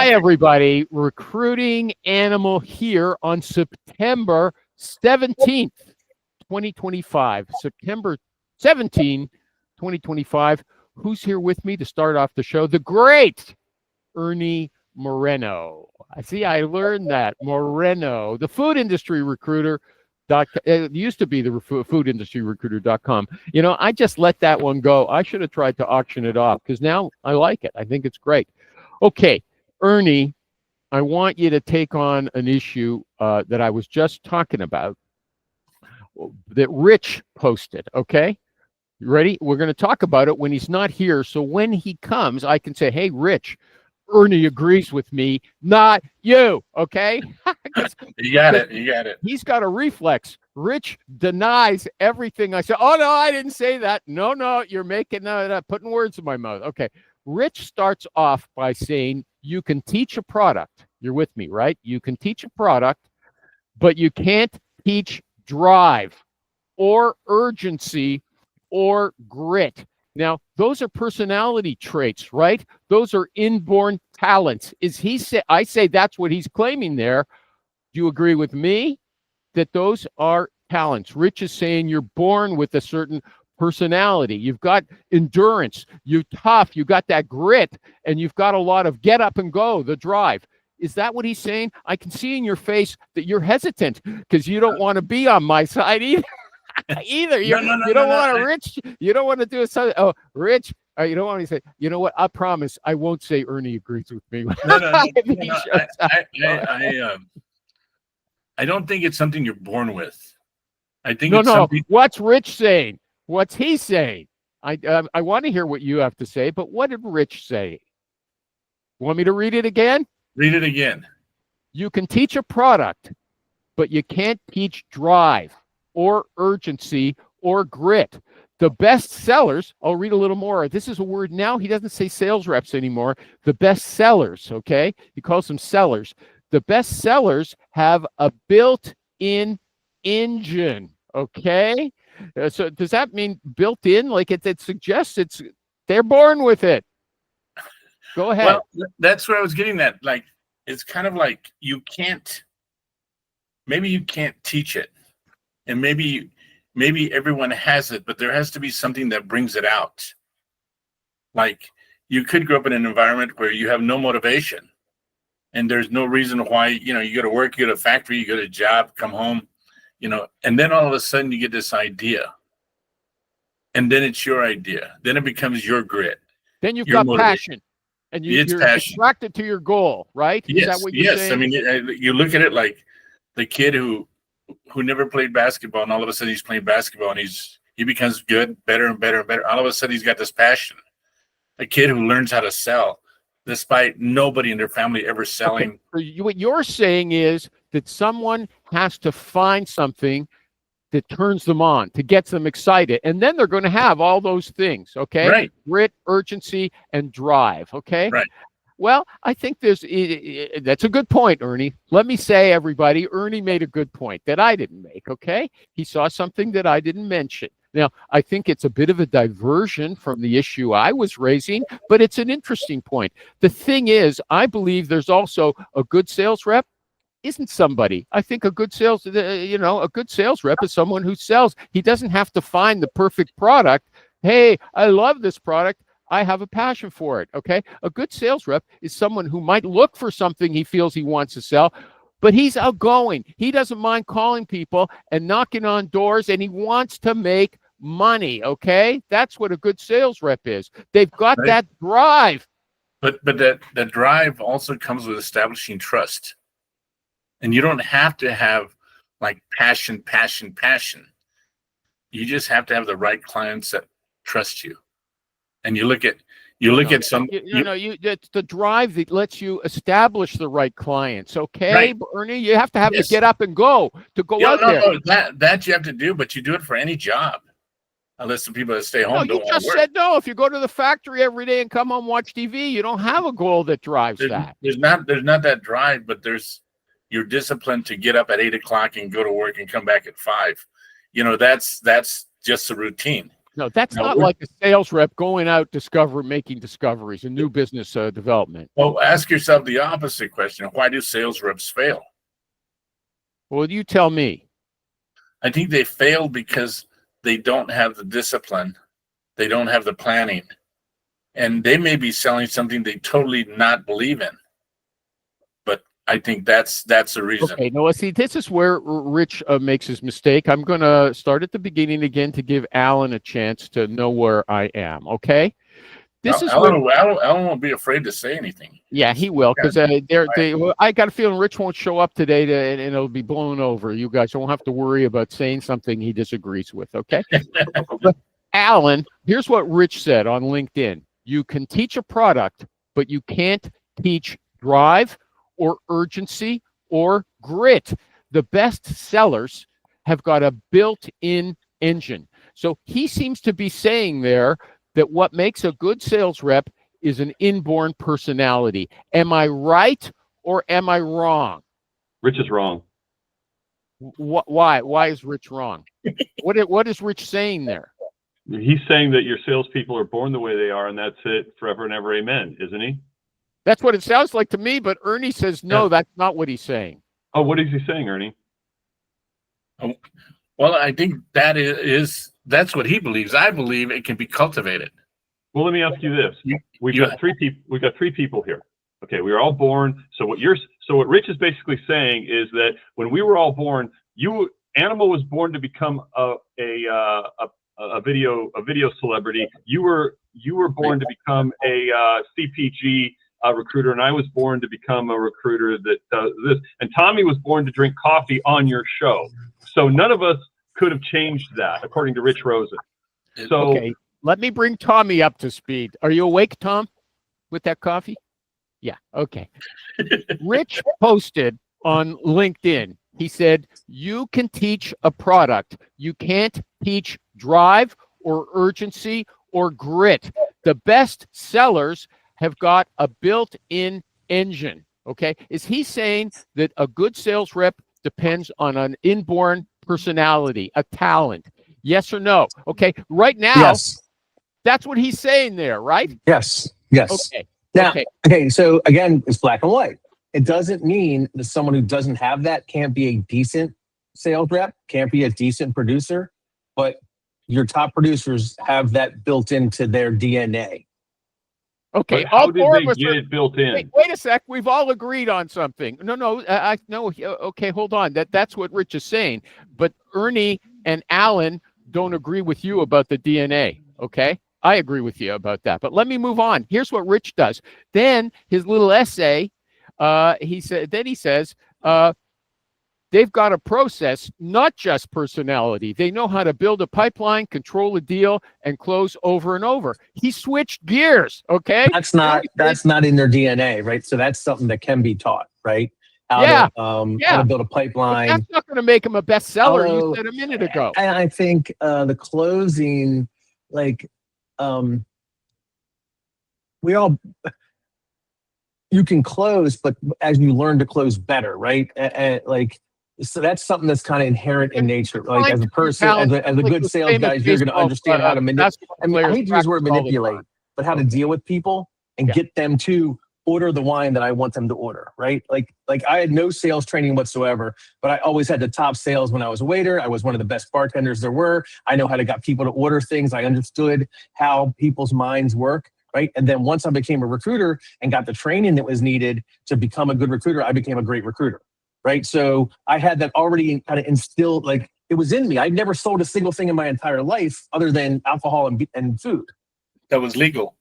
Hi, everybody. Recruiting Animal here on September 17th, 2025. September 17, 2025. Who's here with me to start off the show? The great Ernie Moreno. I learned that. Moreno, the food industry recruiter. It used to be the foodindustryrecruiter.com. I just let that one go. I should have tried to auction it off because now I like it. I think it's great. Okay, Ernie, I want you to take on an issue that I was just talking about that Rich posted, okay? You ready? We're going to talk about it when he's not here. So when he comes, I can say, hey, Rich, Ernie agrees with me, not you, okay? You got it. He's got a reflex. Rich denies everything I said. Oh, no, I didn't say that. No, you're putting words in my mouth. Okay. Rich starts off by saying you can teach a product. You're with me, right? You can teach a product, but you can't teach drive or urgency or grit. Now, those are personality traits, right? Those are inborn talents. I say that's what he's claiming there. Do you agree with me that those are talents? Rich is saying you're born with a certain personality. You've got endurance. You're tough. You got that grit, and you've got a lot of get up and go, the drive. Is that what he's saying? I can see in your face that you're hesitant because you don't want to be on my side either. You don't want to, Rich. You don't want to do a. Oh, Rich. You don't want to say. You know what? I promise I won't say Ernie agrees with me. I don't think it's something you're born with. I think something. What's Rich saying? What's he saying? I want to hear what you have to say, but what did Rich say? Want me to read it again? Read it again. You can teach a product, but you can't teach drive or urgency or grit. The best sellers, I'll read a little more. This is a word now. He doesn't say sales reps anymore. The best sellers, okay? He calls them sellers. The best sellers have a built-in engine, okay? So does that mean built in? Like it suggests they're born with it. Go ahead. Well, that's where I was getting at. Like, it's kind of like maybe you can't teach it. And maybe everyone has it, but there has to be something that brings it out. Like, you could grow up in an environment where you have no motivation and there's no reason why, you go to work, you go to a factory, you go to a job, come home, and then all of a sudden you get this idea, and then it's your idea. Then it becomes your grit. Then you've got passion, and you're attracted to your goal, right? Yes, is that what you're saying? I mean, you look at it like the kid who never played basketball, and all of a sudden he's playing basketball, and he becomes good, better and better and better. All of a sudden he's got this passion. A kid who learns how to sell, despite nobody in their family ever selling. Okay. What you're saying is that someone has to find something that turns them on, to get them excited. And then they're going to have all those things, okay? Right. Grit, urgency, and drive, okay? Right. Well, I think that's a good point, Ernie. Let me say, everybody, Ernie made a good point that I didn't make, okay? He saw something that I didn't mention. Now, I think it's a bit of a diversion from the issue I was raising, but it's an interesting point. The thing is, I believe there's also a good sales rep isn't somebody. I think a good sales rep is someone who sells. He doesn't have to find the perfect product. Hey, I love this product. I have a passion for it, okay? A good sales rep is someone who might look for something he feels he wants to sell, but he's outgoing. He doesn't mind calling people and knocking on doors, and he wants to make money, okay? That's what a good sales rep is. They've got that drive. But that drive also comes with establishing trust. And you don't have to have like passion. You just have to have the right clients that trust you. And you look at some. It's the drive that lets you establish the right clients. Okay, right. Ernie, you have to to get up and go to go out there. No, that you have to do, but you do it for any job. Unless the people that stay home don't want to work. You just said no. If you go to the factory every day and come home, watch TV, you don't have a goal that drives that. There's not that drive, but you're disciplined to get up at 8 o'clock and go to work and come back at 5. That's just a routine. No, that's No, not we're- like a sales rep going out making discoveries and new business development. Well, ask yourself the opposite question. Why do sales reps fail? Well, you tell me. I think they fail because they don't have the discipline. They don't have the planning. And they may be selling something they totally not believe in. But I think that's the reason. Okay, no, see, this is where Rich makes his mistake. I'm going to start at the beginning again to give Alan a chance to know where I am, okay? This is where, Alan won't be afraid to say anything. yeah, he will, because I got a feeling Rich won't show up today and it'll be blown over. You guys won't have to worry about saying something he disagrees with, okay? But Alan, here's what Rich said on LinkedIn. You can teach a product, but you can't teach drive or urgency or grit. The best sellers have got a built-in engine. So he seems to be saying there that what makes a good sales rep is an inborn personality. Am I right or am I wrong? Rich is wrong. Why? Why is Rich wrong? What is Rich saying there? He's saying that your salespeople are born the way they are, and that's it forever and ever. Amen, isn't he? That's what it sounds like to me, but Ernie says, no, Yeah. that's not what he's saying. Oh, what is he saying, Ernie? Well, I think that's what he believes. I believe it can be cultivated. Well, let me ask you this: We've you- got three people. We've got three people here. Okay, we were all born. So what Rich is basically saying is that when we were all born, Animal was born to become a video celebrity. You were born to become a CPG recruiter, and I was born to become a recruiter that does this. And Tommy was born to drink coffee on your show. So none of us could have changed that, according to Rich Rosen. So Okay, let me bring Tommy up to speed. Are you awake, Tom, with that coffee? Yeah, okay. Rich posted on LinkedIn. He said, you can teach a product. You can't teach drive or urgency or grit. The best sellers have got a built-in engine, okay? Is he saying that a good sales rep depends on an inborn personality, a talent? Yes or no? Okay, right now, Yes. that's what he's saying there, right? Yes. Yes. Okay. Now, Okay. okay. So again, it's black and white. It doesn't mean that someone who doesn't have that can't be a decent sales rep, can't be a decent producer, but your top producers have that built into their DNA. Okay. but how all did four they of us get are- it built in? Wait a sec. We've all agreed on something. No. Okay, hold on. That's what Rich is saying. But Ernie and Alan don't agree with you about the DNA. Okay, I agree with you about that. But let me move on. Here's what Rich does. Then his little essay. He says. They've got a process, not just personality. They know how to build a pipeline, control a deal, and close over and over. He switched gears, okay? That's not in their DNA, right? So that's something that can be taught, right? How to build a But pipeline. that's not going to make him a bestseller, you Although- said a minute ago. And I think the closing, you can close, but as you learn to close better, right? So that's something that's kind of inherent in nature. Like as a person, as a good sales guy, you're going to understand how to manipulate. I mean, I hate to use the word manipulate, but how to deal with people and get them to order the wine that I want them to order, right? Like I had no sales training whatsoever, but I always had the top sales when I was a waiter. I was one of the best bartenders there were. I know how to get people to order things. I understood how people's minds work, right? And then once I became a recruiter and got the training that was needed to become a good recruiter, I became a great recruiter, right? So I had that already kind of instilled, like it was in me. I'd never sold a single thing in my entire life other than alcohol and food. That was legal.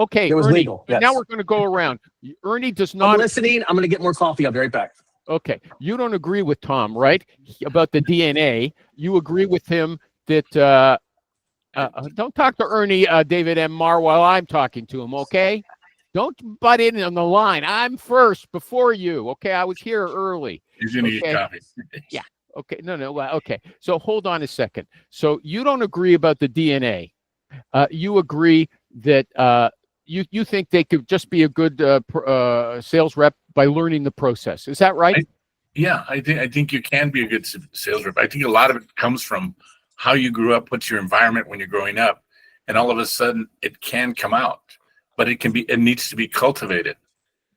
Okay, It was Ernie, legal, yes. now we're going to go around. Ernie does I'm not. listening. I'm going to get more coffee. I'll be right back. Okay, you don't agree with Tom, right? About the DNA. You agree with him that don't talk to Ernie, David M. Marr, while I'm talking to him, okay? Don't butt in on the line. I'm first before you, okay? I was here early. He's going to Okay. eat coffee. Yeah. Okay, no, well, okay. So hold on a second. So you don't agree about the DNA. You agree that you think they could just be a good sales rep by learning the process. Is that right? Yeah, I think you can be a good sales rep. I think a lot of it comes from how you grew up, what's your environment when you're growing up, and all of a sudden it can come out, but it needs to be cultivated.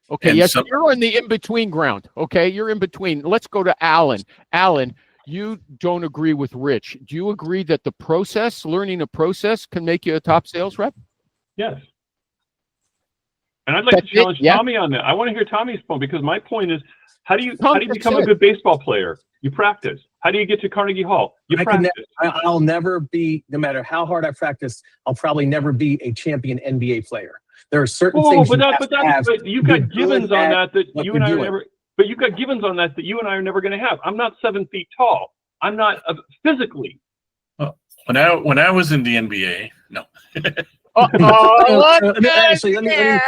Okay, And yes, some- you're on the in-between ground. Okay, you're in between. Let's go to Alan. Alan, you don't agree with Rich. Do you agree that the process, learning a process, can make you a top sales rep? Yes. And I'd like That's to challenge it? Yeah. Tommy on that. I want to hear Tommy's point, because my point is, how do you Tom, become a that's it. good baseball player? You practice. How do you get to Carnegie Hall? You I can practice. I'll never be, no matter how hard I practice, I'll probably never be a champion NBA player. There are certain things but you have to have you've to got be givens good on at that what you and I you're are doing. never. But you've got givens on that you and I are never going to have. I'm not 7 feet tall. I'm not physically. When I was in the NBA, no. Let me- actually, let me-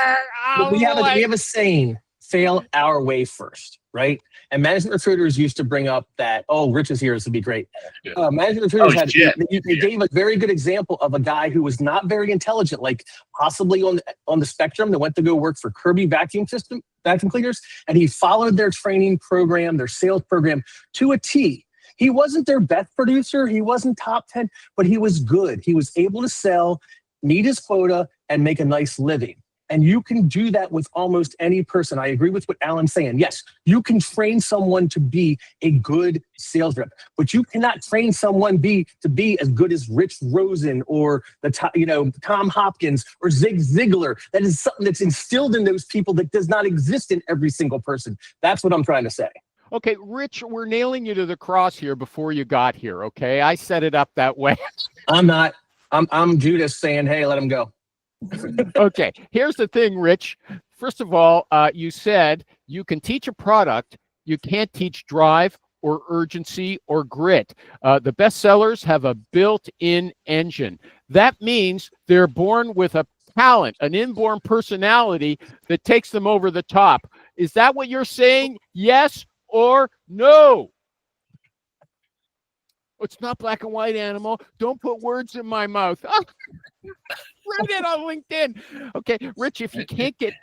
Oh, we have a saying: fail our way first, right? And management recruiters used to bring up that, oh, Rich is here, this would be great. Yeah. Management recruiters Oh, shit. they gave a very good example of a guy who was not very intelligent, like possibly on the spectrum, that went to go work for Kirby vacuum cleaners, and he followed their training program, their sales program to a T. He wasn't their best producer, he wasn't top 10, but he was good. He was able to sell, meet his quota, and make a nice living. And you can do that with almost any person. I agree with what Alan's saying. Yes, you can train someone to be a good sales rep, but you cannot train someone to be as good as Rich Rosen or Tom Hopkins or Zig Ziglar. That is something that's instilled in those people that does not exist in every single person. That's what I'm trying to say. Okay, Rich, we're nailing you to the cross here before you got here. Okay, I set it up that way. I'm not. I'm Judas saying, hey, let him go. Okay, here's the thing, Rich. First of all, you said you can teach a product, you can't teach drive or urgency or grit. The best sellers have a built-in engine. That means they're born with a talent, an inborn personality that takes them over the top. Is that what you're saying? Yes or no? It's not black and white, Animal. Don't put words in my mouth. Write it on LinkedIn. Okay, Rich, if you can't get...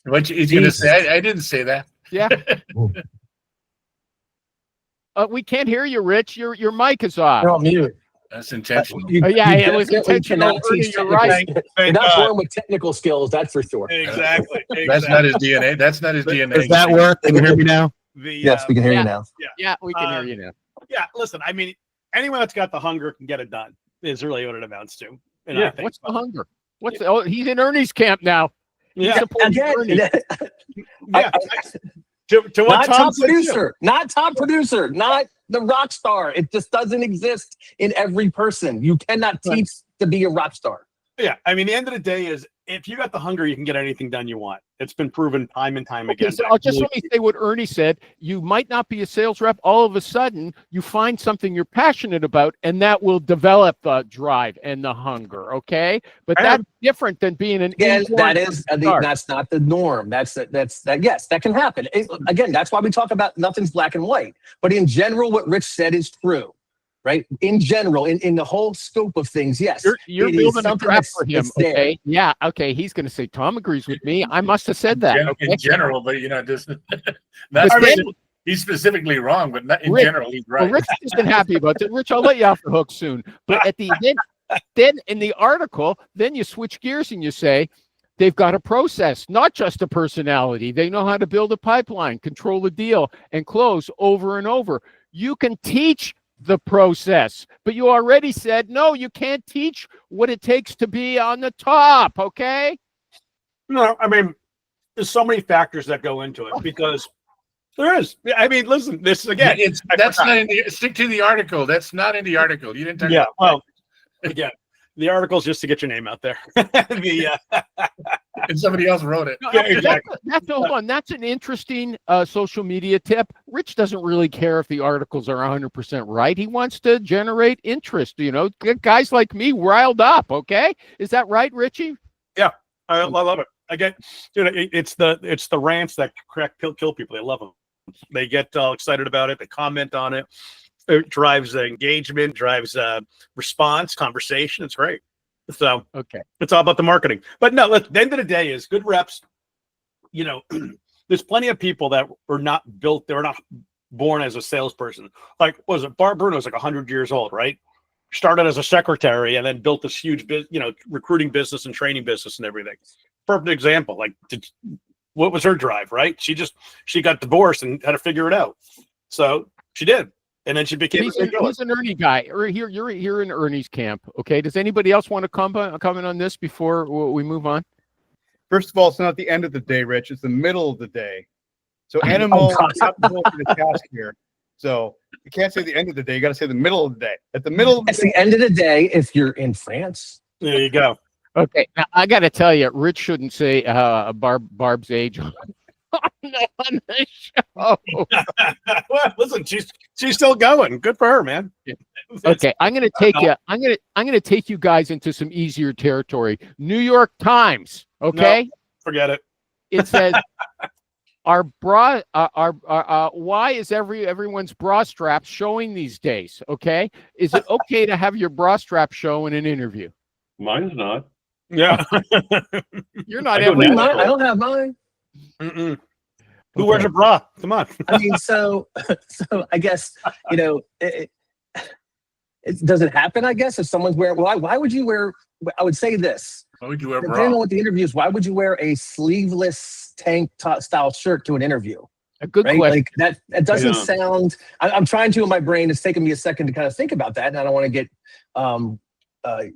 What he's going to say, I didn't say that. Yeah. We can't hear you, Rich. Your mic is off. You're on mute. That's intentional. It was definitely intentional. cannot teach You're technical right. skills. You're not born with technical skills, that's for sure. Exactly. That's not his DNA. That's not his DNA. Does that work? Can you hear me now? Yes, we can hear yeah. you now. Yeah, we can hear you now. Yeah, listen, I mean, anyone that's got the hunger can get it done, is really what it amounts to. And Yeah, I think what's the hunger? He's in Ernie's camp now. He Yeah, supports Again, Ernie. yeah. To what not Tom top said, too. producer, not top producer, not the rock star. It just doesn't exist in every person. You cannot teach to be a rock star. Yeah, I mean, the end of the day is, if you got the hunger, you can get anything done you want. It's been proven time and time Okay, again. so let me say what Ernie said. You might not be a sales rep. All of a sudden, you find something you're passionate about, and that will develop the drive and the hunger. Okay, but that's different than being an Again, inborn star. that's not the norm. Yes, that can happen. Again, that's why we talk about nothing's black and white. But in general, what Rich said is true. Right? In general, in the whole scope of things, yes. You're it is building a something trap that's- for him. it's there. Okay. Yeah. Okay. He's going to say Tom agrees with me. I must have said that. Okay. In general, but just But not then- he's specifically wrong, but not in Rich- general, he's Well, right. Rich isn't happy about that. Rich, I'll let you off the hook soon. But at the then in the article, then you switch gears and you say they've got a process, not just a personality. They know how to build a pipeline, control a deal, and close over and over. You can teach the process, but you already said no, you can't teach what it takes to be on the top. Okay. No, I mean, there's so many factors that go into it, because there is. I mean, listen, this again. That's not in the, stick to the article. That's not in the article. You didn't talk Yeah, about well, again, the article's just to get your name out there. and somebody else wrote it. Yeah, exactly. Hold on. That's an interesting social media tip. Rich doesn't really care if the articles are 100% right. He wants to generate interest, get guys like me riled up. Okay. Is that right, Richie? I love it. Again, it's the rants that kill people. They love them. They get excited about it. They comment on it. It drives engagement, drives response, conversation. It's great. So Okay. it's all about the marketing. But no, look, the end of the day is good reps. There's plenty of people that were not built. They were not born as a salesperson. Like, what was it? Bart Bruno's like 100 years old, right? started as a secretary and then built this huge, recruiting business and training business and everything. Perfect example. Like, what was her drive, right? She got divorced and had to figure it out. So she did. And then she became he's an Ernie guy. You're here in Ernie's camp. Okay. Does anybody else want to comment on this before we move on? First of all, it's not the end of the day, Rich. It's the middle of the day. So animal is not the goal for the task here. So you can't say the end of the day. You got to say the middle of the day. At the middle of the It's the end of the day if you're in France. There you go. Okay. Now, I got to tell you, Rich shouldn't say Barb's age on the show. Well, listen, she's still going. Good for her, man. Okay, I'm going to take you. I'm going to take you guys into some easier territory. New York Times. Okay, forget it. It says our why is everyone's bra strap showing these days? Okay, is it okay to have your bra strap show in an interview? Mine's not. Yeah, you're not. I I don't have mine. Mm-mm. Who wears a bra? Come on. I mean, so I guess, it does it happen, I guess, if someone's wearing, why would you wear, I would say this. Why would you wear a bra? Depending on what the interview is, why would you wear a sleeveless tank style shirt to an interview? A good right? question. Like that doesn't sound, I'm trying to in my brain. It's taken me a second to kind of think about that. And I don't want to get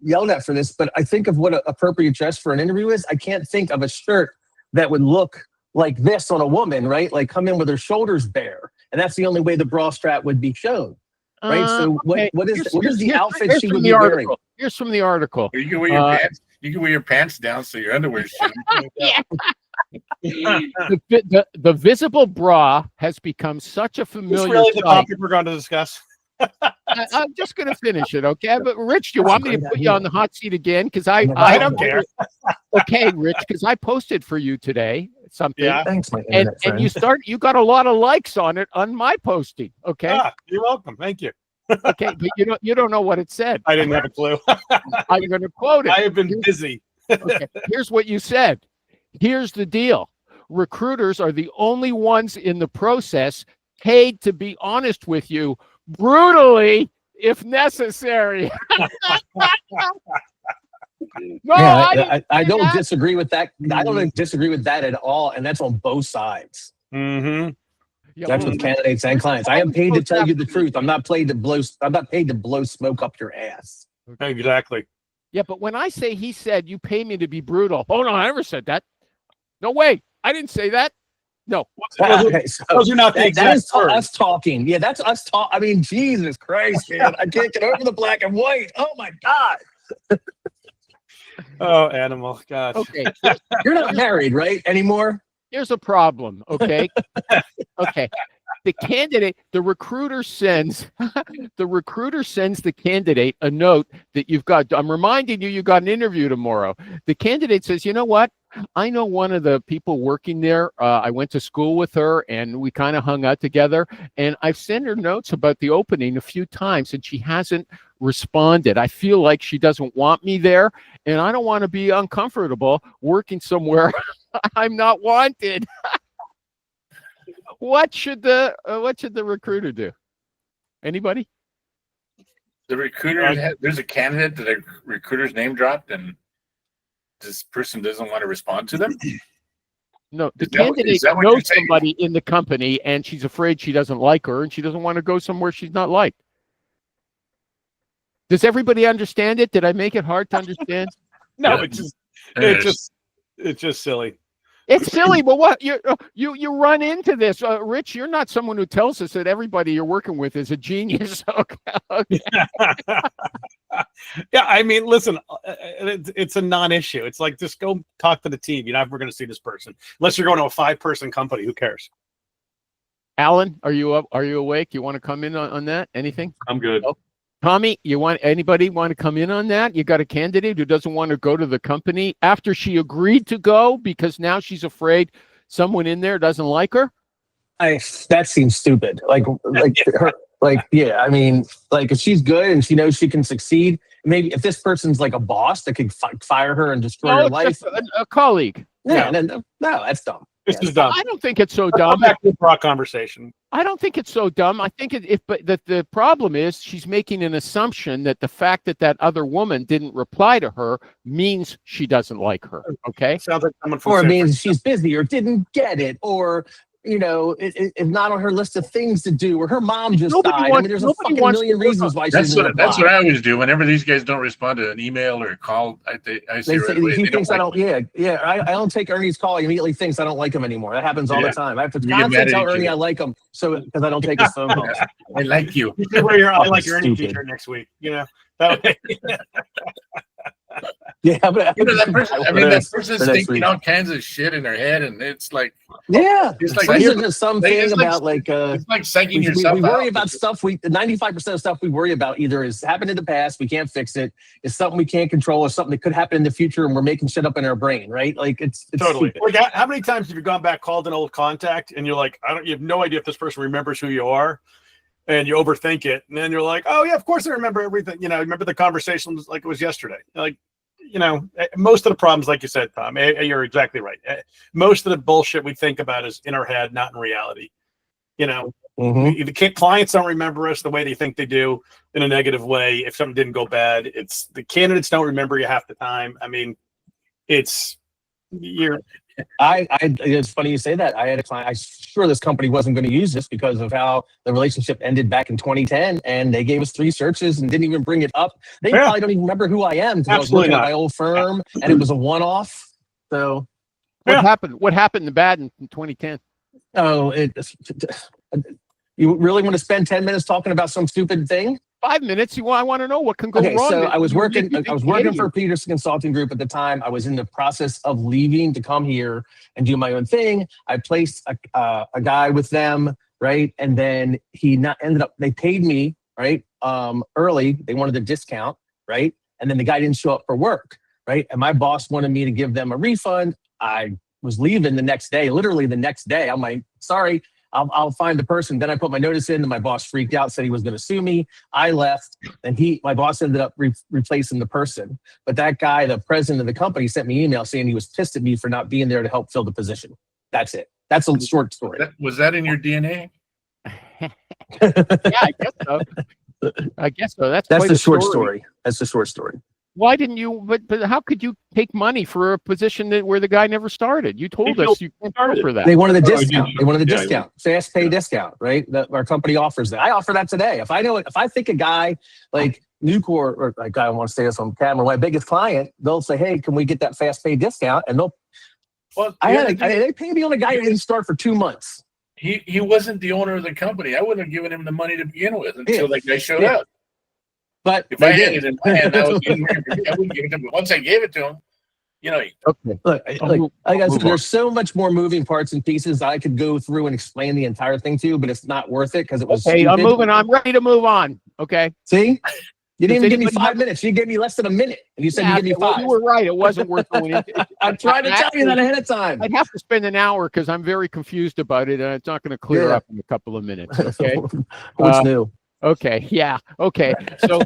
yelled at for this, but I think of what an appropriate dress for an interview is. I can't think of a shirt that would look like this on a woman, right? Like come in with her shoulders bare. And that's the only way the bra strap would be shown. Right. So okay. what is the outfit she would be article. wearing? Here's from the article. You can wear your pants. You can wear your pants down so your underwear's showing. Yeah. the visible bra has become such a familiar. It's really the sight. topic we're going to discuss. I'm just going to finish it, okay? But Rich, do you want me to put you on the hot seat again? Because I don't care. Okay, Rich, because I posted for you today something. Yeah. Thanks, my and you got a lot of likes on it on my posting. Okay. You're welcome. Thank you. Okay, but you don't know what it said. I didn't have a clue. I'm going to quote it. I have been busy. Okay. Here's what you said. Here's the deal. Recruiters are the only ones in the process paid to be honest with you brutally if necessary. No, I don't disagree with that. I don't disagree with that at all. And that's on both sides. Mm-hmm. Yeah, That's with candidates and clients. I am paid to tell you the truth. I'm not paid to blow smoke up your ass. Exactly. Yeah, but when I say he said you pay me to be brutal, oh no, I never said that. No way, I didn't say that. No. Okay, so Those are not the that exact is us talking. Yeah, that's us talk. I mean, Jesus Christ, man, I can't get over the black and white. Oh my God. Oh, animal. God. Okay. You're not married, right? Anymore? Here's a problem. Okay. Okay. The recruiter sends the candidate a note that you've got. I'm reminding you got an interview tomorrow. The candidate says, you know what? I know one of the people working there. I went to school with her and we kind of hung out together. And I've sent her notes about the opening a few times and she hasn't responded. I feel like she doesn't want me there and I don't want to be uncomfortable working somewhere I'm not wanted. What should the recruiter do? Anybody? The recruiter, there's a candidate that a recruiter's name dropped, and this person doesn't want to respond to them. No, the candidate knows somebody in the company, and she's afraid she doesn't like her, and she doesn't want to go somewhere she's not liked. Does everybody understand it? Did I make it hard to understand? No, it's just silly. It's silly, but what you run into this, Rich? You're not someone who tells us that everybody you're working with is a genius. Okay. Yeah, I mean, listen, it's a non-issue. It's like just go talk to the team. You're never going to see this person unless you're going to a 5-person company. Who cares? Alan, are you up? Are you awake? You want to come in on that? Anything? I'm good. Oh. Tommy, anybody want to come in on that? You got a candidate who doesn't want to go to the company after she agreed to go because now she's afraid someone in there doesn't like her? That seems stupid. Yeah, I mean, like if she's good and she knows she can succeed, maybe if this person's like a boss that could fire her and destroy her life. A colleague. Yeah, no, that's dumb. This is dumb. I don't think it's so Let's dumb. go back to the Brock conversation. I don't think it's so dumb. I think but the problem is she's making an assumption that the fact that that other woman didn't reply to her means she doesn't like her. Okay. It sounds like someone from Or it San means she's busy or didn't get it, or it's not on her list of things to do, or her mom just Nobody died. I wants- mean, there's a nobody fucking wants million to work reasons why she That's doesn't what reply. I always do. Whenever these guys don't respond to an email or a call, I say They say right away, he they thinks don't I like don't. Yeah. I don't take Ernie's call. He immediately thinks I don't like him anymore. That happens all Yeah. the time. I have to You get mad constantly at tell each Ernie other. I like him, so because I don't take his phone calls. I like you. You should wear your I like your Ernie Stupid. t-shirt next week. That way. Yeah, but That person, I mean, For that next- person's for next thinking week. all kinds of shit in their head, and it's like Yeah, It's like- isn't there something it's like- about like it's like psyching we yourself worry out. about stuff 95% of stuff we worry about either is happened in the past, we can't fix it, it's something we can't control, or something that could happen in the future, and we're making shit up in our brain, right? Like it's Totally. stupid. Like, how many times have you gone back, called an old contact, and you're like, you have no idea if this person remembers who you are, and you overthink it, and then you're like, oh yeah, of course I remember everything. Remember the conversation was like it was yesterday. Like, most of the problems, like you said, Tom, you're exactly right. Most of the bullshit we think about is in our head, not in reality. Mhm. The clients don't remember us the way they think they do in a negative way. If something didn't go bad, it's the candidates don't remember you half the time. I mean, it's It's funny you say that. I had a client. I'm sure this company wasn't going to use this because of how the relationship ended back in 2010, and they gave us 3 searches and didn't even bring it up. They Yeah. probably don't even remember who I am because I was Absolutely working at not. my old firm, and it was a one-off. So, What Yeah. happened? What happened bad in 2010? you really want to spend 10 minutes talking about some stupid thing? 5 minutes. I want to know what can go Okay, wrong. so that I was you working. make you I think was an working idiot. for Peterson Consulting Group at the time. I was in the process of leaving to come here and do my own thing. I placed a guy with them, right? And then ended up. They paid me right early. They wanted a discount, right? And then the guy didn't show up for work, right? And my boss wanted me to give them a refund. I was leaving the next day, literally the next day. I'm like, sorry. I'll find the person. Then I put my notice in, and my boss freaked out, said he was going to sue me. I left, and my boss ended up replacing the person. But that guy, the president of the company, sent me an email saying he was pissed at me for not being there to help fill the position. That's it. That's a short story. Was that in your DNA? Yeah, I guess so. That's That's quite the a short story. That's the short story. Why didn't you? But how could you take money for a position where the guy never started? You told us you can't go for that. They wanted a Oh, I did. discount. They wanted a Yeah, discount. Fast pay discount, right? Our company offers that. I offer that today. If I think a guy like Nucor, or like I want to say this on camera, my biggest client, they'll say, "Hey, can we get that fast pay discount?" And they paid me on a guy who didn't start for 2 months. He wasn't the owner of the company. I wouldn't have given him the money to begin with until that guy showed Yeah. up. But If I they had did. it in my hand, I wouldn't give it to him. But once I gave it to him, Okay. Look, move on. there's so much more moving parts and pieces I could go through and explain the entire thing to you, but it's not worth it because it was Okay, I'm stupid. moving. I'm ready to move on. Okay. See? You didn't Does even give me anybody 5 minutes. You gave me less than a minute. And you said Yeah, you give me well, 5. you were right. It wasn't worth going into. I'm trying to tell you that ahead of time. I'd have to spend an hour because I'm very confused about it, and it's not going to clear Yeah. up in a couple of minutes. Okay. What's new? Okay. Yeah. Okay. So,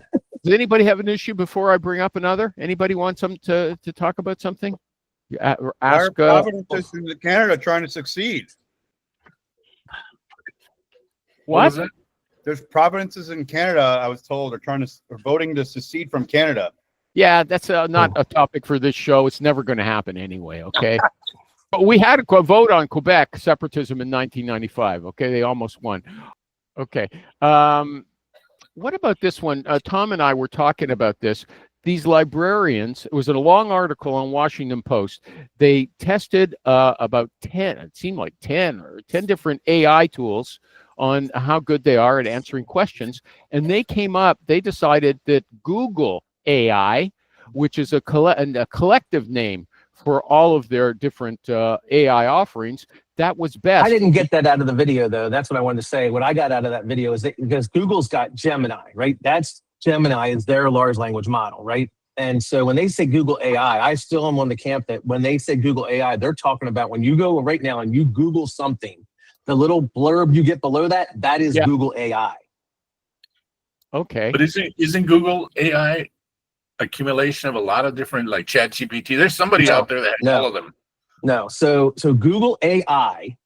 does anybody have an issue before I bring up another? Anybody want to talk about something? Or Our ask. provinces in Canada trying to succeed. what was What? that? There's provinces in Canada, I was told, are voting to secede from Canada. Yeah, that's not a topic for this show. It's never going to happen anyway. Okay. But we had a vote on Quebec separatism in 1995. Okay, they almost won. Okay. What about this one? Tom and I were talking about this. These librarians, it was a long article on Washington Post. They tested about 10, it seemed like 10 different AI tools on how good they are at answering questions. And they decided that Google AI, which is a collective name for all of their different AI offerings, that was best. I didn't get that out of the video, though. That's what I wanted to say. What I got out of that video is because Google's got Gemini, right? Gemini is their large language model, right? And so when they say Google AI, I still am on the camp that when they say Google AI, they're talking about when you go right now and you Google something, the little blurb you get below that is Google AI. Okay. But isn't Google AI accumulation of a lot of different like ChatGPT? There's somebody No. out there that has No. all of them. No. So Google AI,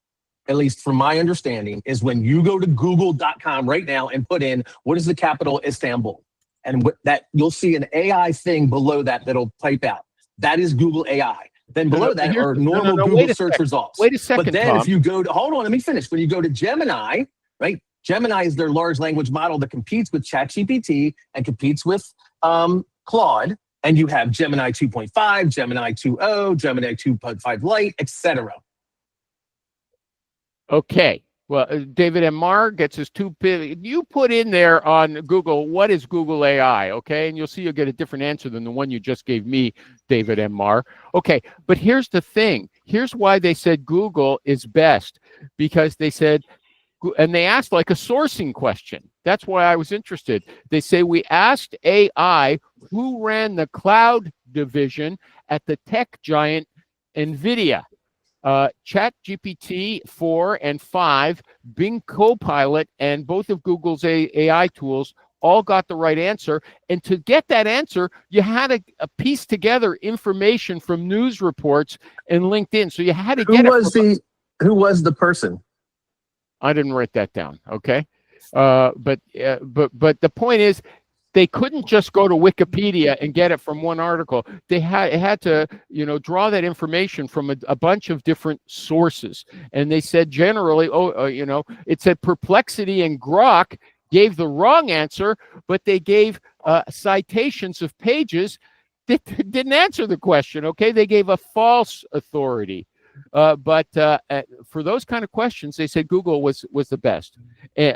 at least from my understanding, is when you go to google.com right now and put in what is the capital Istanbul, and that you'll see an AI thing below that that'll type out. That is Google AI. Then below that are normal Google search results. Wait a second, But then Tom. if you go to, hold on, let me finish. When you go to Gemini, right? Gemini is their large language model that competes with ChatGPT and competes with Claude. And you have Gemini 2.5, Gemini 2.0, Gemini 2.5 Lite, etc. Okay. Well, David M. Marr gets his you put in there on Google, what is Google AI? Okay. And you'll see you'll get a different answer than the one you just gave me, David M. Marr. Okay. But here's the thing. Here's why they said Google is best, because they said, and they asked like a sourcing question. That's why I was interested. They say, we asked AI who ran the cloud division at the tech giant NVIDIA. ChatGPT 4 and 5, Bing Copilot, and both of Google's AI tools all got the right answer. And to get that answer, you had to piece together information from news reports and LinkedIn. So you had to get who was the person? I didn't write that down. Okay. But the point is, they couldn't just go to Wikipedia and get it from one article. They had to, draw that information from a bunch of different sources. And they said generally, it said Perplexity and Grok gave the wrong answer, but they gave citations of pages that didn't answer the question. Okay, they gave a false authority. But for those kind of questions, they said Google was the best.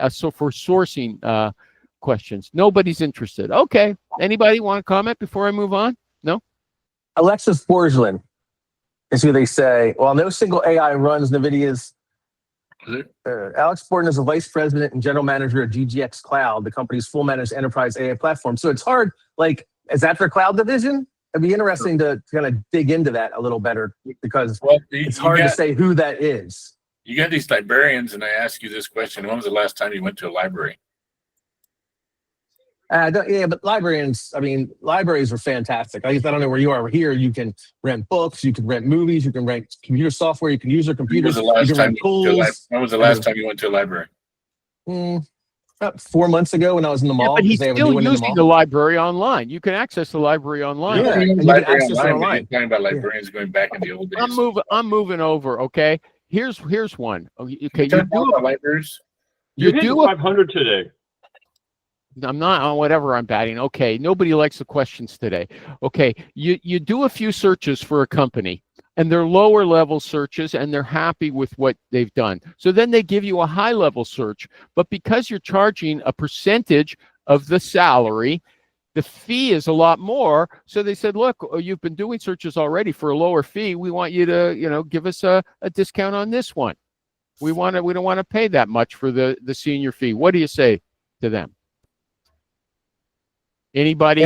So for sourcing questions, nobody's interested. Okay, anybody want to comment before I move on? No. Alexis Borgelin is who they say. While no single AI runs NVIDIA's, Alex Borgelin is a vice president and general manager of GGX Cloud, the company's full managed enterprise AI platform. So it's hard. Like, is that their cloud division? It'd be interesting to kind of dig into that a little better, because it's hard to say who that is. You got these librarians, and I ask you this question: when was the last time you went to a library? But librarians are fantastic. I don't know where you are. Here, you can rent books, you can rent movies, you can rent computer software, you can use their computers. When was the last time you went to a library? About 4 months ago when I was in the mall. But he's still using the library online. You can access the library online. Yeah, and you can access it online. You're talking about librarians going back in the old days. I'm moving over. Okay, here's one. Okay, you do 500 today. I'm not on whatever I'm batting. Okay, nobody likes the questions today. Okay, you do a few searches for a company, and they're lower level searches, and they're happy with what they've done. So then they give you a high level search, but because you're charging a percentage of the salary, the fee is a lot more. So they said, look, you've been doing searches already for a lower fee. We want you to, give us a discount on this one. We don't want to pay that much for the senior fee. What do you say to them? Anybody?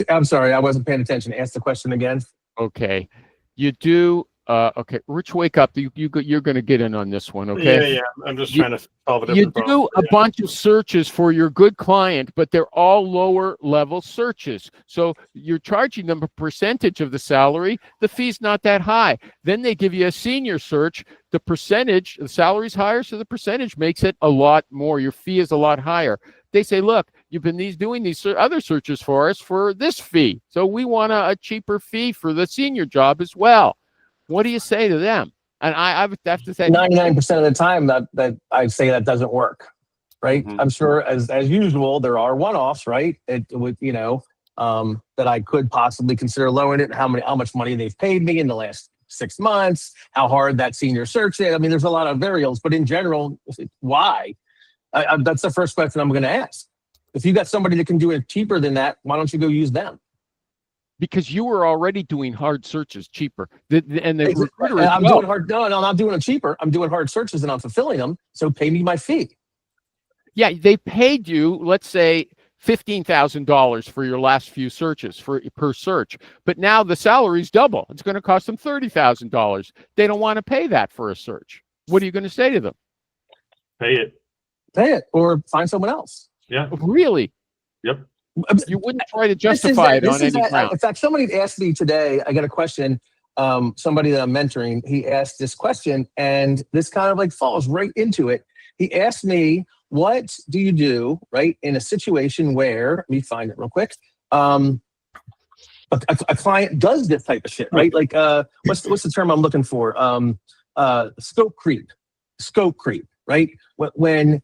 I'm sorry, I wasn't paying attention. Ask the question again. Okay. You do. Okay, Rich, wake up. You're going to get in on this one. Okay. Yeah. I'm just trying to solve a different problem. You do a bunch of searches for your good client, but they're all lower level searches. So you're charging them a percentage of the salary. The fee's not that high. Then they give you a senior search. The salary's higher, so the percentage makes it a lot more. Your fee is a lot higher. They say, look, you've been doing these other searches for us for this fee. So we want a cheaper fee for the senior job as well. What do you say to them? And I would have to say 99% of the time that I say that doesn't work, right? Mm-hmm. I'm sure as usual, there are one-offs, right? That I could possibly consider lowering it, how much money they've paid me in the last 6 months, how hard that senior search is. I mean, there's a lot of variables, but in general, why? That's the first question I'm going to ask. If you got somebody that can do it cheaper than that, why don't you go use them? Because you were already doing hard searches cheaper. I'm doing hard. No, I'm not doing them cheaper. I'm doing hard searches and I'm fulfilling them. So pay me my fee. Yeah, they paid you, let's say, $15,000 for your last few searches per search. But now the salary's double. It's going to cost them $30,000. They don't want to pay that for a search. What are you going to say to them? Pay it or find someone else. Yeah. Really? Yep. You wouldn't try to justify it on any ground. In fact, somebody asked me today, I got a question. somebody that I'm mentoring, he asked this question, and this kind of like falls right into it. He asked me, what do you do, right, in a situation where, let me find it real quick, a client does this type of shit, right? Like, what's the term I'm looking for? Scope creep, right? When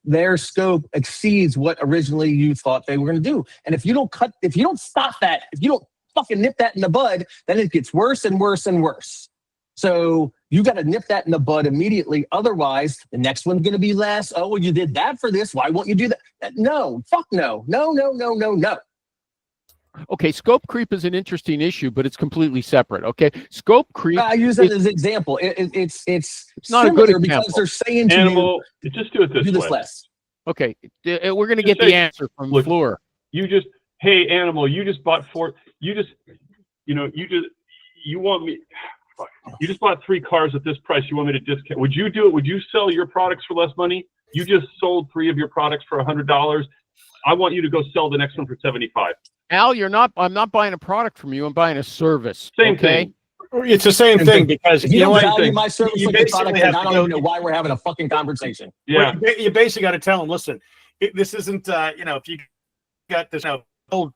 their scope exceeds what originally you thought they were going to do. And if you don't stop that, if you don't fucking nip that in the bud, then it gets worse and worse and worse. So you got to nip that in the bud immediately. Otherwise, the next one's going to be less. Oh, well, you did that for this. Why won't you do that? No, fuck no. No. Okay, scope creep is an interesting issue, but it's completely separate. Okay, scope creep. I use that as an example. It's not a good example because they're saying to Animal, just do it you, this do this way. less. Okay, we're going to Just get say, the answer from look, Fleur. Hey, Animal, you just bought you want me, you just bought 3 cars at this price. You want me to discount? Would you do it? Would you sell your products for less money? You just sold 3 of your products for $100. I want you to go sell the next one for $75. Al, I'm not buying a product from you. I'm buying a service. Same okay? thing. It's the same thing because If you you know don't what? value my service You like a basically product, have then I to don't go- even know why we're having a fucking conversation. Yeah. Well, you basically got to tell them, listen, this isn't, if you got this old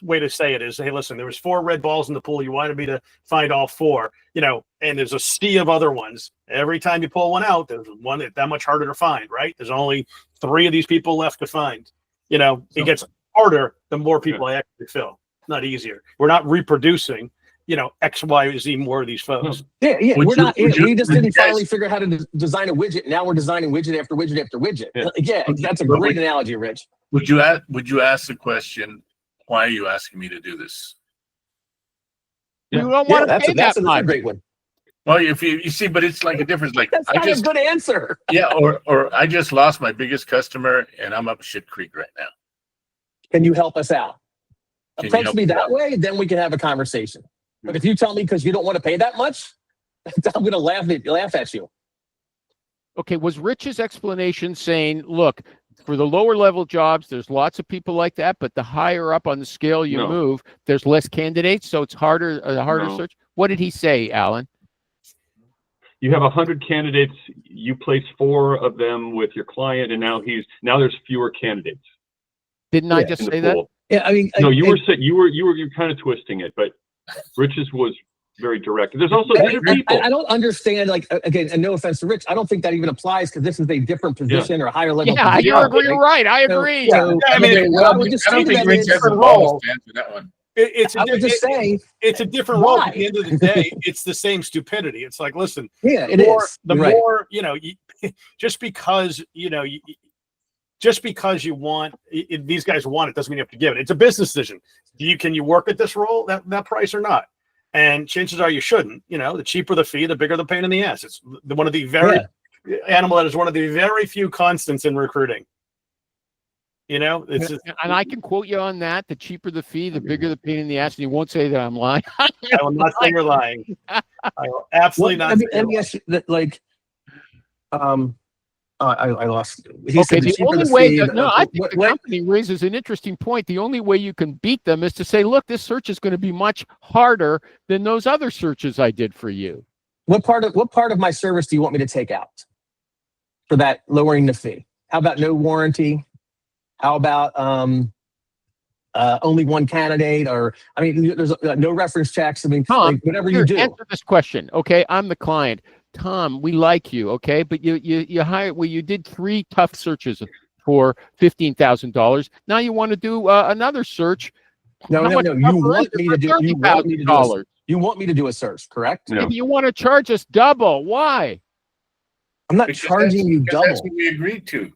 way to say it is, hey, listen, there was 4 red balls in the pool. You wanted me to find all 4, and there's a sea of other ones. Every time you pull one out, there's one that much harder to find, right? There's only 3 of these people left to find. It gets harder the more people I actually fill, not easier. We're not reproducing, X, Y, Z more of these folks. Yeah. Would We just didn't you guys- finally figure out how to design a widget. Now we're designing widget after widget after widget. Yeah. Yeah, that's a great analogy, Rich. Would you ask the question, why are you asking me to do this? You Yeah. don't Yeah, want to that's pay that's that another much. great one. Well, if you see, but it's like a difference. Like That's not a good answer. yeah, or I just lost my biggest customer and I'm up shit creek right now. Can you help us out? Can you Approach help me us that out? way, then we can have a conversation. But if you tell me because you don't want to pay that much, I'm going to laugh at you. Okay, was Rich's explanation saying, look, for the lower level jobs, there's lots of people like that, but the higher up on the scale you No. move, there's less candidates, so it's harder No. search? What did he say, Alan? You have 100 candidates. You place 4 of them with your client, and now there's fewer candidates Didn't I Yeah, just in the say that? pool. Yeah, I mean, No, you're kind of twisting it, but Rich's was very direct. There's also these are people. I don't understand, like, again, and no offense to Rich, I don't think that even applies because this is a different position or a higher level Yeah, position. you're right. I So- agree. so, I mean, what I would just I say don't to think them Rich is, has the balls to answer that one. It's a I would just say, it's a different role. Why? At the end of the day, it's the same stupidity. It's like, listen, yeah, it more, is. the You're right. more, just because, just because you want these guys want it doesn't mean you have to give it. It's a business decision. Can you work at this role, that price or not? And chances are you shouldn't. The cheaper the fee, the bigger the pain in the ass. It's one of the Animal, that is one of the very few constants in recruiting. It's And I can quote you on that. The cheaper the fee, the bigger the pain in the ass. And you won't say that I'm lying. I will not say you're lying. I will absolutely Well, not. let me ask you that, like, I lost. He Okay, said the cheaper only the way, fee, I think the what- company raises an interesting point. The only way you can beat them is to say, look, this search is going to be much harder than those other searches I did for you. what part of my service do you want me to take out for that lowering the fee? How about no warranty? How about only one candidate? Or I mean, there's no reference checks. I mean, Tom, like, whatever Here, you do. answer this question. Okay, I'm the client. Tom, we like you. Okay, but you hired. Well, you did 3 tough searches for $15,000. Now you want to do another search. No. How much You tougher want is it me for to do. $30,000? You want me to do a search, correct? Yeah. If you want to charge us double, why? I'm not Because charging you because That's double. what we agreed to.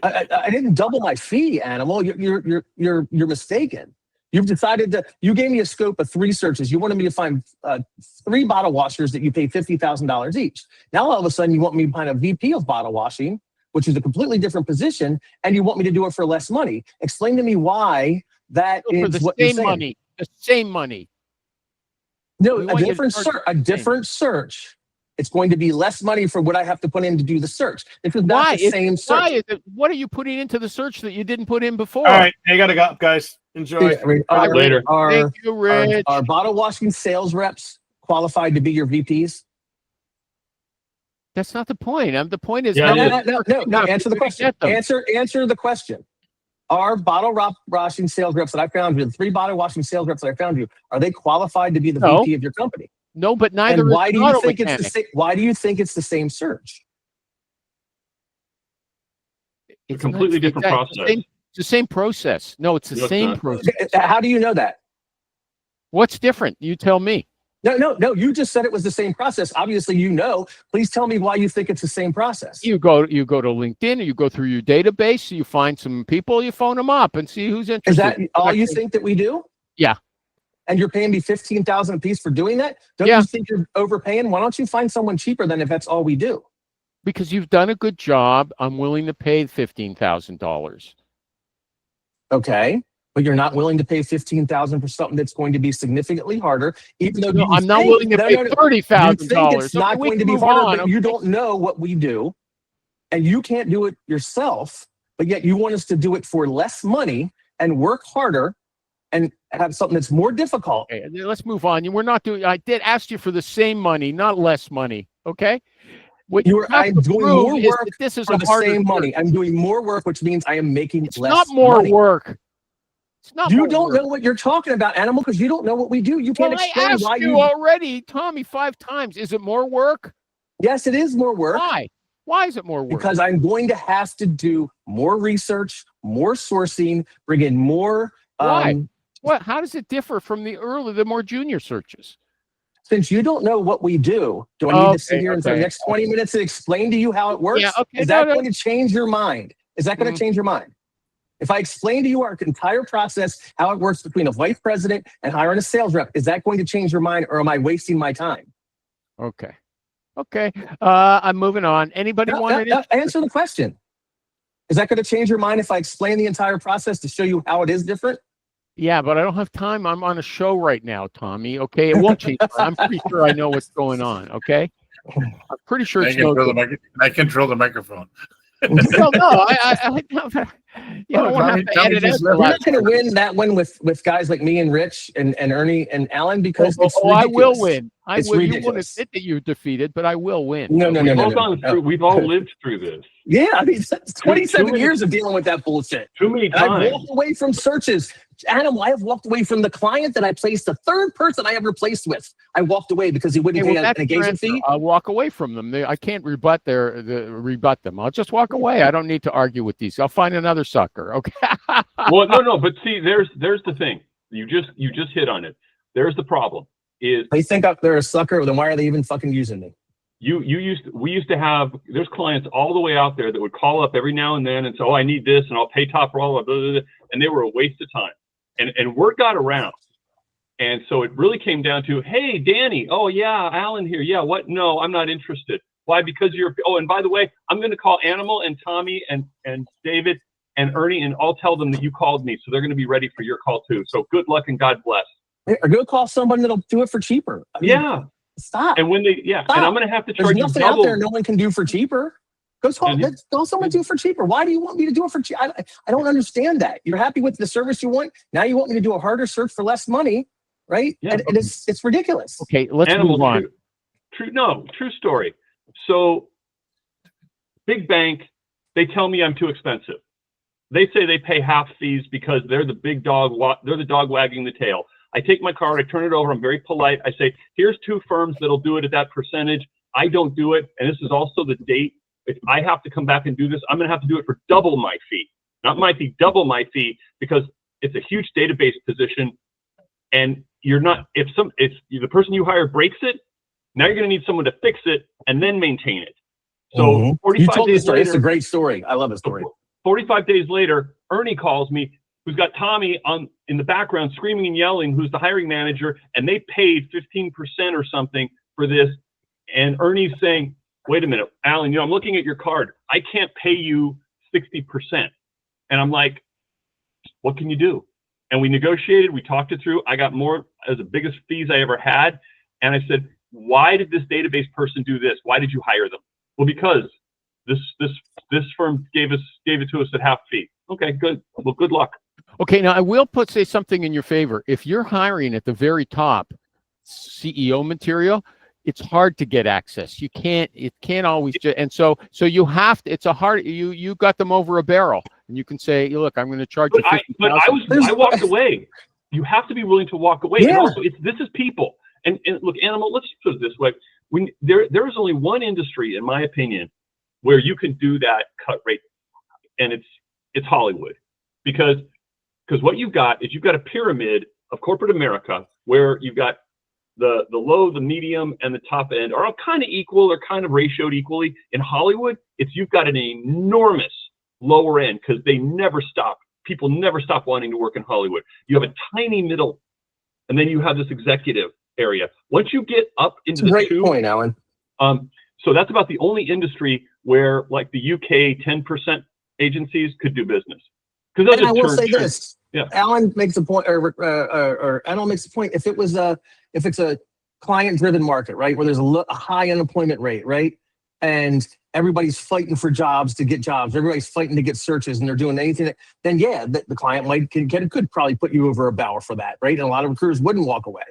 I didn't double my fee, Animal. You're mistaken. You've decided to. You gave me a scope of 3 searches. You wanted me to find 3 bottle washers that you pay $50,000 each. Now all of a sudden you want me to find a VP of bottle washing, which is a completely different position, and you want me to do it for less money. Explain to me why that For is the what you're same saying. money. The same money. No, We a want you to different charge search. A the same. different search It's going to be less money for what I have to put in to do the search. This is not Why? the same search. Why is it? What are you putting into the search that you didn't put in before? All right, I gotta go, guys. Enjoy. Later. Thank you, Rich. Are bottle washing sales reps qualified to be your VPs? That's not the point. The point is, Yeah, No. Answer the question. Answer the question. Are bottle washing sales reps that I found you, the 3 bottle washing sales reps that I found you, are they qualified to be the No. VP of your company? No, but neither. And why is do an you auto think mechanic. it's the same? Why do you think it's the same search? It's completely not- different it's process. It's the same process. No, it's the No, it's same not. process. How do you know that? What's different? You tell me. No. You just said it was the same process. Obviously, you know. Please tell me why you think it's the same process. You go to LinkedIn, you go through your database, you find some people, you phone them up and see who's interested. Is that all you think that we do? Yeah. And you're paying me $15,000 a piece for doing that? Don't Yeah. you think you're overpaying? Why don't you find someone cheaper than if that's all we do? Because you've done a good job. I'm willing to pay $15,000. Okay. But you're not willing to pay $15,000 for something that's going to be significantly harder, even though No, you I'm not think- willing to pay You $30,000. think it's not Okay, we going to can be move harder, on, but you okay? don't know what we do, and you can't do it yourself, but yet you want us to do it for less money and work harder and have something that's more difficult. Okay, let's move on. We're not doing. I did ask you for the same money, not less money. Okay. What I'm have to doing prove more is work that this is for a the harder same money. search. I'm doing more work, which means I am making It's less not more money. work. It's not. You more don't work. know what you're talking about, Animal, because you don't know what we do. You can't Well, I explain asked why you already, Tommy, 5 times. Is it more work? Yes, it is more work. Why? Why is it more work? Because I'm going to have to do more research, more sourcing, bring in more. Why? What? How does it differ from the more junior searches? Since you don't know what we do I need to sit here for the next 20 minutes and explain to you how it works? Yeah, okay, Is that going to change your mind? Is that going to change your mind? If I explain to you our entire process, how it works between a vice president and hiring a sales rep, is that going to change your mind, or am I wasting my time? Okay. Okay. I'm moving on. Anybody want to answer the question? Is that going to change your mind if I explain the entire process to show you how it is different? Yeah, but I don't have time. I'm on a show right now, Tommy. Okay, it won't change. I'm pretty sure I know what's going on. Okay, I'm pretty sure it's no. I control the microphone. Well, no, I you don't want to edit out. We're not going to win that one with guys like me and Rich and Ernie and Alan because it's ridiculous. I will win. I will. You won't ridiculous. admit that you're defeated, but I will win. No. We've all lived through this. Yeah, I mean, that's 27 years of dealing with that bullshit. Too many And I've times. walked away from searches. Animal, I have walked away from the client that I placed, the third person I ever placed with. I walked away because he wouldn't pay an engagement fee. I'll walk away from them. I can't rebut them. I'll just walk away. I don't need to argue with these. I'll find another sucker. Okay. Well, no, but see, there's the thing. You just hit on it. There's the problem. Is They think they're a sucker, then why are they even fucking using me? we used to have, there's clients all the way out there that would call up every now and then and say, oh, I need this and I'll pay top roll, blah, blah, blah, and they were a waste of time. And word got around. And so it really came down to, hey, Danny, oh yeah, Alan here. Yeah, what? No, I'm not interested. Why? Because and by the way, I'm going to call Animal and Tommy and David and Ernie, and I'll tell them that you called me. So they're going to be ready for your call too. So good luck and God bless. Or go call someone that'll do it for cheaper. I mean, Yeah. Stop. And when and I'm going to have to charge There's you nothing double. out there no one can do for cheaper. Go someone do it for cheaper. Why do you want me to do it for cheap? I don't understand that. You're happy with the service you want. Now you want me to do a harder search for less money, right? Yeah. And it's ridiculous. Okay, let's move on. True story. So big bank, they tell me I'm too expensive. They say they pay half fees because they're the big dog. They're the dog wagging the tail. I take my card, I turn it over. I'm very polite. I say, here's 2 firms that'll do it at that percentage. I don't do it. And this is also the date. If I have to come back and do this, I'm going to have to do it for double my fee. Not my fee, double my fee, because it's a huge database position. And you're not, if the person you hire breaks it, now you're going to need someone to fix it and then maintain it. So 45 days later, it's a great story. I love the story. 45 days later, Ernie calls me, who's got Tommy in the background screaming and yelling, who's the hiring manager, and they paid 15% or something for this. And Ernie's saying, wait a minute, Alan, I'm looking at your card. I can't pay you 60%. And I'm like, what can you do? And we negotiated, we talked it through. I got more as the biggest fees I ever had. And I said, why did this database person do this? Why did you hire them? Well, because this firm gave it to us at half fee. Okay, good. Well, good luck. Okay, now I will say something in your favor. If you're hiring at the very top CEO material, it's hard to get access. It can't always, and so you have to, it's a hard, you got them over a barrel, and you can say, look, I'm going to charge you $50,000. I walked away. You have to be willing to walk away. Yeah. And also, this is people. And look, Animal, let's put it this way. There is only one industry, in my opinion, where you can do that cut rate, and it's Hollywood. Because what you've got is you've got a pyramid of corporate America where you've got the low, the medium, and the top end are all kind of equal or kind of ratioed equally. In Hollywood, you've got an enormous lower end because they never stop. People never stop wanting to work in Hollywood. You have a tiny middle, and then you have this executive area. Once you get up into the Great point, Alan. So that's about the only industry where, like the UK 10% agencies could do business. Because And I will say this. Yeah. Alan makes a point, or Alan makes a point. If it's a client-driven market, right, where there's a high unemployment rate, right, and everybody's fighting for jobs to get jobs, everybody's fighting to get searches, and they're doing anything, then yeah, the client could probably put you over a barrel for that, right? And a lot of recruiters wouldn't walk away,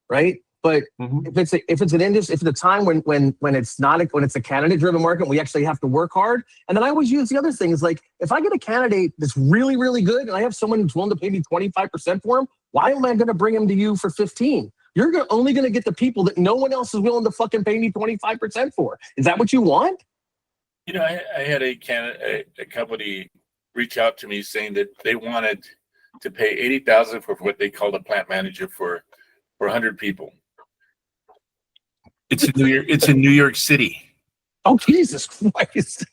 right? But if it's an industry, if it's a time when it's not when it's a candidate-driven market, we actually have to work hard. And then I always use the other things, like if I get a candidate that's really, really good, and I have someone who's willing to pay me 25% for him, why am I going to bring him to you for 15? You're only going to get the people that no one else is willing to fucking pay me 25% for. Is that what you want? You know, I had a company reach out to me saying that they wanted to pay $80,000 for what they called a plant manager for 100 people. It's in New York City. Oh, Jesus Christ.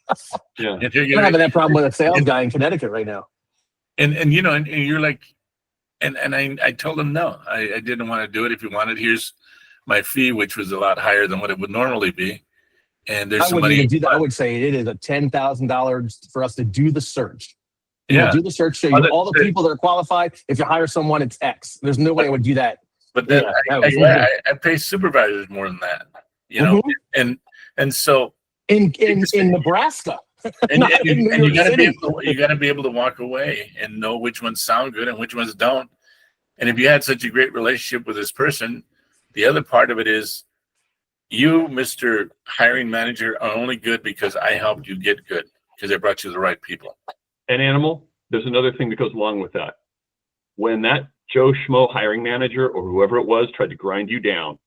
Yeah. And you're We're having that problem with a sales guy in Connecticut right now. And you know, and you're like, and I told him no, I didn't want to do it. If you wanted, here's my fee, which was a lot higher than what it would normally be. And there's I wouldn't somebody. even do that. I would say it is a $10,000 for us to do the search. Yeah. Do the search, show you all the people that are qualified. If you hire someone, it's X. There's no way I would do that. But then Yeah, I pay supervisors more than that, you know, and so in Nebraska. and you got to City. be able to walk away and know which ones sound good and which ones don't. And if you had such a great relationship with this person, the other part of it is you, Mr. Hiring Manager, are only good because I helped you get good because I brought you the right people. And Animal, there's another thing that goes along with that. When that Joe Schmo hiring manager or whoever it was tried to grind you down,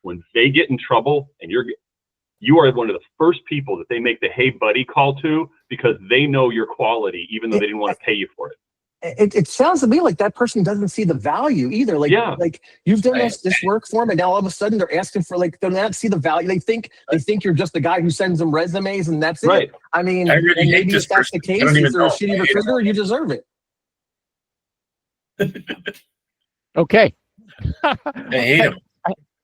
when they get in trouble and you are one of the first people that they make the hey buddy call to because they know your quality, even though they didn't want to pay you for it. It sounds to me like that person doesn't see the value either. Like you've done this work for them, and now all of a sudden they're asking for they don't see the value. They think you're just the guy who sends them resumes and that's right. it. I mean, I really hate maybe this if that's person. the case, I don't even if you're a know. shitty recruiter, you deserve it. Okay. I hate him.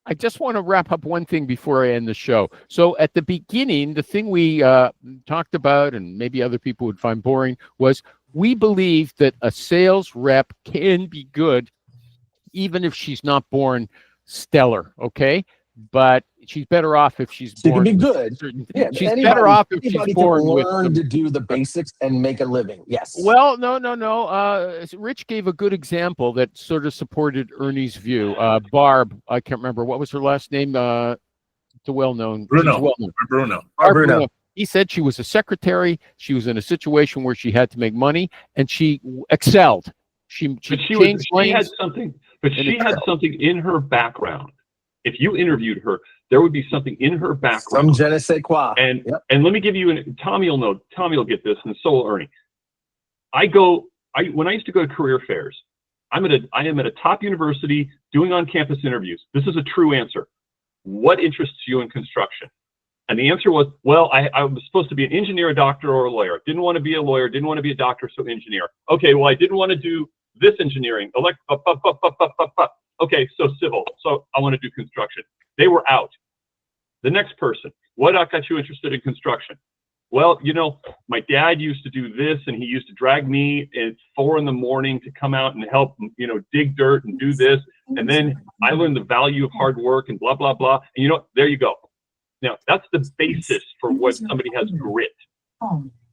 I just want to wrap up one thing before I end the show. So at the beginning, the thing we talked about, and maybe other people would find boring, was we believe that a sales rep can be good even if she's not born stellar, okay? But she's better off if she's She born can be with good. certain- Yeah, she's anybody- better off if anybody she's born can with learn to do the basics and make a living. Yes. Well, no. Rich gave a good example that sort of supported Ernie's view. Barb, I can't remember what was her last name. It's a well-known. Bruno. she's well-known. Bruno. Barb Bruno. He said she was a secretary. She was in a situation where she had to make money, and she excelled. She changed had something, but she had something in her background. If you interviewed her, there would be something in her background. Some je ne sais quoi. And Yep. and let me give you Tommy will know. Tommy will get this, and so will Ernie. When I used to go to career fairs, I am at a top university doing on-campus interviews. This is a true answer. What interests you in construction? And the answer was, well, I was supposed to be an engineer, a doctor, or a lawyer. Didn't want to be a lawyer, didn't want to be a doctor, so engineer. Okay, well, I didn't want to do this engineering. Okay, so civil. So I want to do construction. They were out. The next person, what got you interested in construction? Well, my dad used to do this, and he used to drag me at 4 a.m. to come out and help, dig dirt and do this. And then I learned the value of hard work and blah, blah, blah. And you know, there you go. Now, that's the basis for what somebody has grit.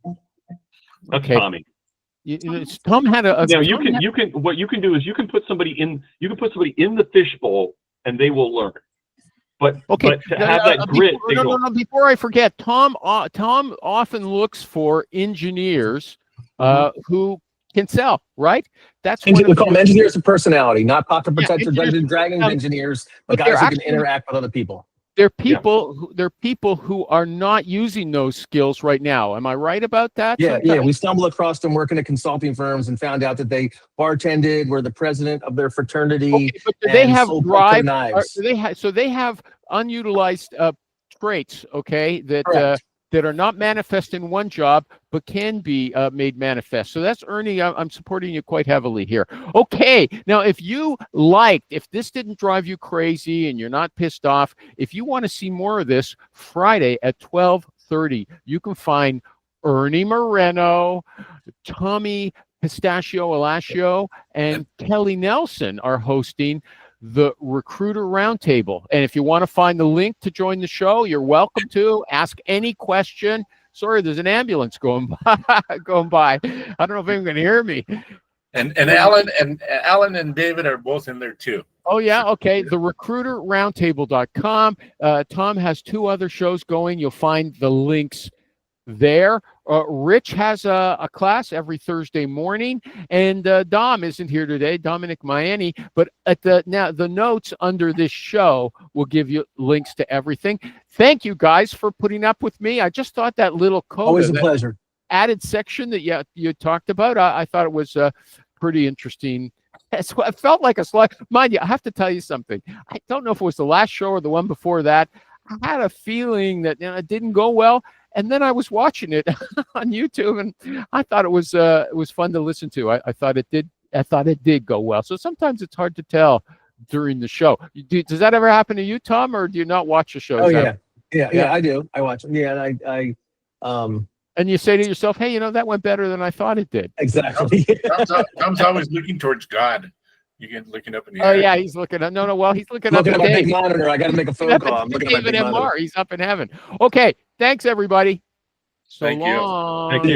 That's Okay. Tommy. Tom had a. Now what you can do is you can put somebody in the fishbowl and they will learn. But Okay, to have that grit, before I forget, Tom often looks for engineers who can sell, right? That's We call them engineers of personality, not pocket protector, engineers- Dungeons and Dragons engineers, but but they're guys who actually- can interact with other people. They're people who are not using those skills right now. Am I right about that? Yeah, Sometimes? we stumbled across them working at consulting firms and found out that they bartended, were the president of their fraternity. Okay, but do they and have sold drive? knives. So they have unutilized traits, okay, that Correct. that are not manifest in one job, but can be made manifest. So that's Ernie. I'm supporting you quite heavily here. Okay, now if this didn't drive you crazy and you're not pissed off, if you want to see more of this, Friday at 12:30, you can find Ernie Moreno, Tommy Pistachio Alacio, and Kelly Nelson are hosting the Recruiter Roundtable. And if you want to find the link to join the show, you're welcome to ask any question. Sorry, there's an ambulance going by. I don't know if anyone can hear me. And Alan and David are both in there too. Oh yeah, okay. The recruiterroundtable.com. Tom has 2 other shows going. You'll find the links there. Rich has a class every Thursday morning, and Dom isn't here today, Dominic Miani, but at the notes under this show will give you links to everything. Thank you guys for putting up with me. I just thought that little Always a code, pleasure. added section that you talked about, I thought it was pretty interesting. It felt like a slide. Mind you, I have to tell you something. I don't know if it was the last show or the one before that. I had a feeling that it didn't go well. And then I was watching it on YouTube, and I thought it was fun to listen to. I thought it did go well. So sometimes it's hard to tell during the show. Does that ever happen to you, Tom, or do you not watch the shows? Oh yeah, I do. I watch them. Yeah, and And you say to yourself, "Hey, that went better than I thought it did." exactly. Tom's always looking towards God. You get looking up in the Oh air. yeah, he's looking at well, he's looking Looking up at at my big Dave. monitor, I got to make a phone Up call. at I'm looking at my David big monitor. MR. He's up in heaven. Okay, thanks everybody. So Thank you. long. Thank you.